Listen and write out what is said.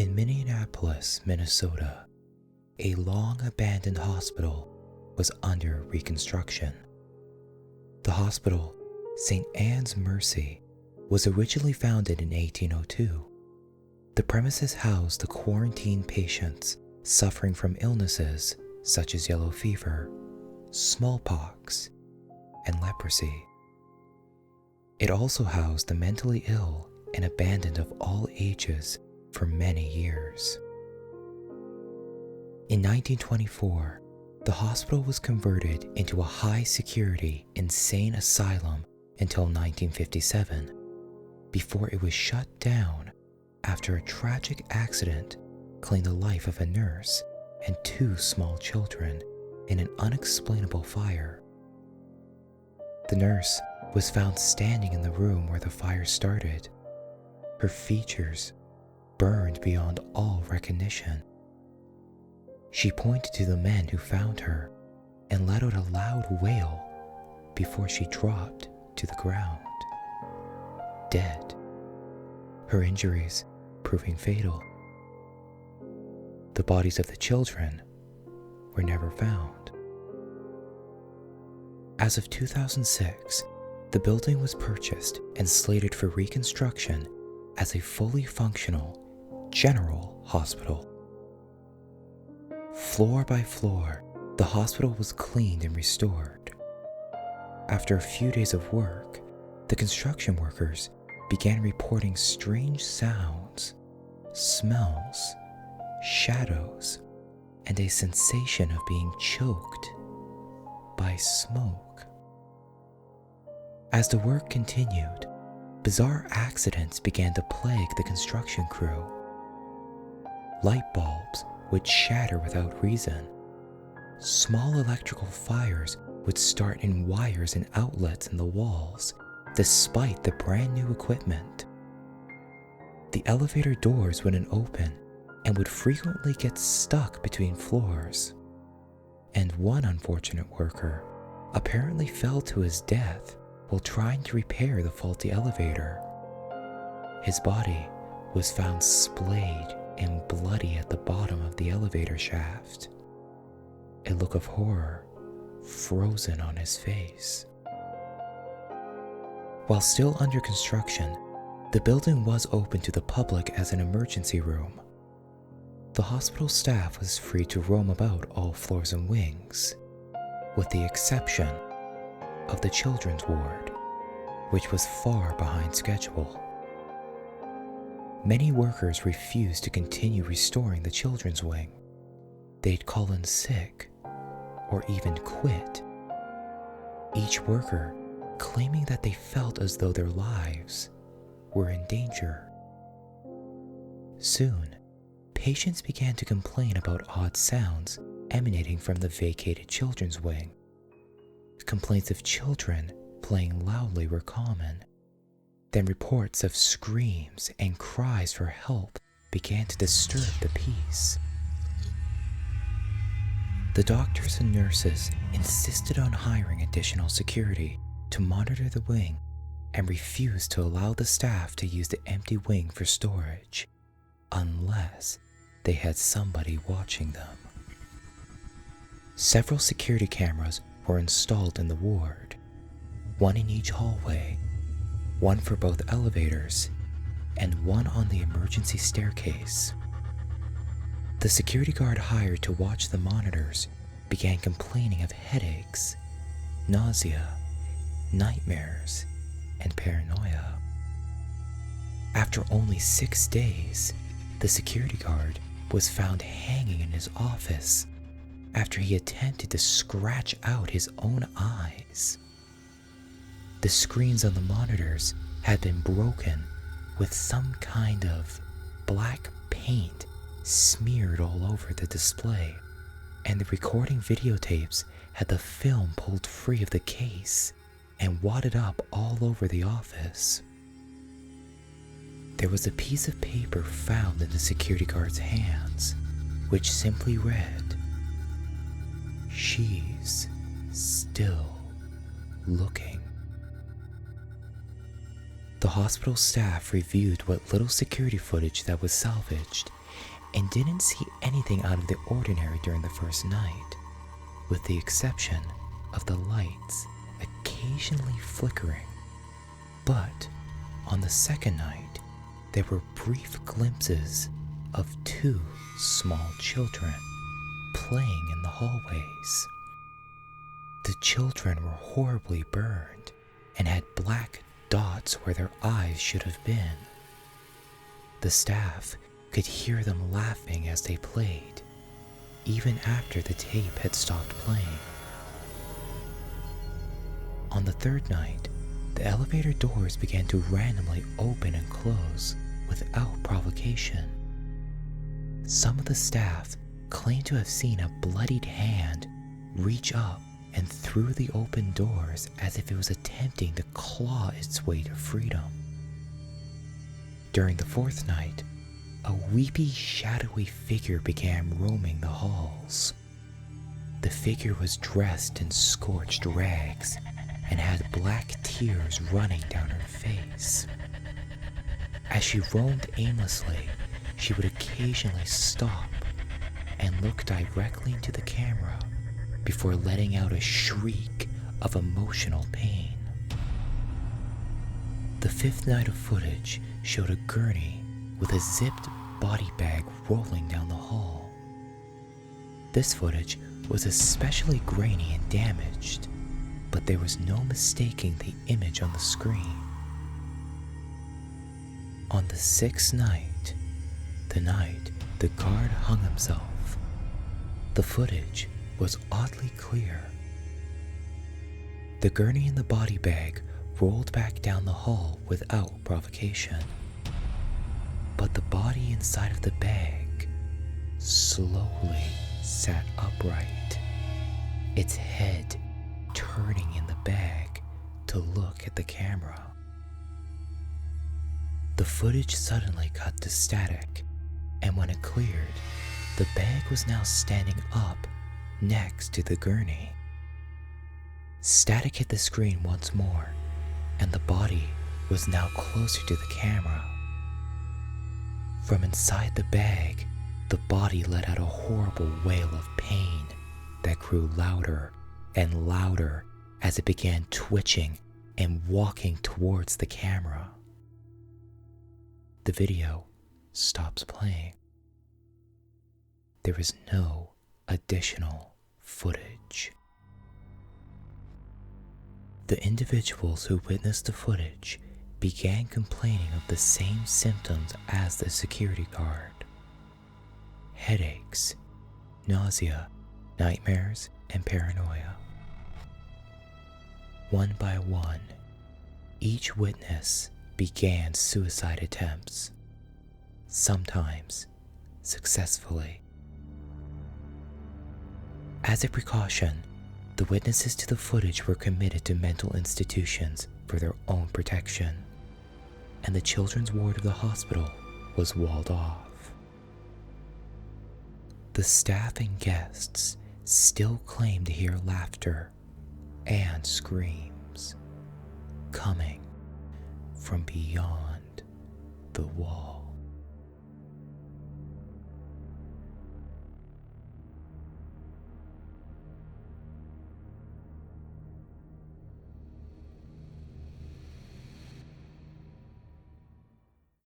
In Minneapolis, Minnesota, a long-abandoned hospital was under reconstruction. The hospital, St.Anne's Mercy, was originally founded in 1802. The premises housed the quarantined patients suffering from illnesses such as yellow fever, smallpox, and leprosy. It also housed the mentally ill and abandoned of all ages for many years. In 1924, the hospital was converted into a high-security insane asylum until 1957, before it was shut down after a tragic accident claimed the life of a nurse and 2 small children in an unexplainable fire. The nurse was found standing in the room where the fire started, her features burned beyond all recognition. She pointed to the men who found her and let out a loud wail before she dropped to the ground, dead, her injuries proving fatal. The bodies of the children were never found. As of 2006, the building was purchased and slated for reconstruction as a fully functional general hospital. Floor by floor, the hospital was cleaned and restored. After a few days of work, the construction workers began reporting strange sounds, smells, shadows, and a sensation of being choked by smoke. As the work continued, bizarre accidents began to plague the construction crew. Light bulbs would shatter without reason. Small electrical fires would start in wires and outlets in the walls, despite the brand new equipment. The elevator doors wouldn't open and would frequently get stuck between floors. And one unfortunate worker apparently fell to his death while trying to repair the faulty elevator. His body was found splayed and bloody at the bottom of the elevator shaft, a look of horror frozen on his face. While still under construction, the building was open to the public as an emergency room. The hospital staff was free to roam about all floors and wings, with the exception of the children's ward, which was far behind schedule. Many workers refused to continue restoring the children's wing. They'd call in sick or even quit, each worker claiming that they felt as though their lives were in danger. Soon, patients began to complain about odd sounds emanating from the vacated children's wing. Complaints of children playing loudly were common. Then reports of screams and cries for help began to disturb the peace. The doctors and nurses insisted on hiring additional security to monitor the wing and refused to allow the staff to use the empty wing for storage unless they had somebody watching them. Several security cameras were installed in the ward, one in each hallway, one for both elevators, and one on the emergency staircase. The security guard hired to watch the monitors began complaining of headaches, nausea, nightmares, and paranoia. After only 6 days, the security guard was found hanging in his office after he attempted to scratch out his own eyes. The screens on the monitors had been broken with some kind of black paint smeared all over the display, and the recording videotapes had the film pulled free of the case and wadded up all over the office. There was a piece of paper found in the security guard's hands, which simply read, "She's still looking." The hospital staff reviewed what little security footage that was salvaged and didn't see anything out of the ordinary during the first night, with the exception of the lights occasionally flickering. But on the second night, there were brief glimpses of 2 small children playing in the hallways. The children were horribly burned and had black dots where their eyes should have been. The staff could hear them laughing as they played, even after the tape had stopped playing. On the third night, the elevator doors began to randomly open and close without provocation. Some of the staff claimed to have seen a bloodied hand reach up and through the open doors as if it was attempting to claw its way to freedom. During the fourth night, a weepy, shadowy figure began roaming the halls. The figure was dressed in scorched rags and had black tears running down her face. As she roamed aimlessly, she would occasionally stop and look directly into the camera before letting out a shriek of emotional pain. The fifth night of footage showed a gurney with a zipped body bag rolling down the hall. This footage was especially grainy and damaged, but there was no mistaking the image on the screen. On the sixth night, the night the guard hung himself, the footage was oddly clear. The gurney in the body bag rolled back down the hall without provocation, but the body inside of the bag slowly sat upright, its head turning in the bag to look at the camera. The footage suddenly cut to static, and when it cleared, the bag was now standing up next to the gurney. Static hit the screen once more, and the body was now closer to the camera. From inside the bag, the body let out a horrible wail of pain that grew louder and louder as it began twitching and walking towards the camera. The video stops playing. There is no additional footage. The individuals who witnessed the footage began complaining of the same symptoms as the security guard: headaches, nausea, nightmares, and paranoia. One by one, each witness began suicide attempts, sometimes successfully. As a precaution, the witnesses to the footage were committed to mental institutions for their own protection, and the children's ward of the hospital was walled off. The staff and guests still claim to hear laughter and screams coming from beyond the wall.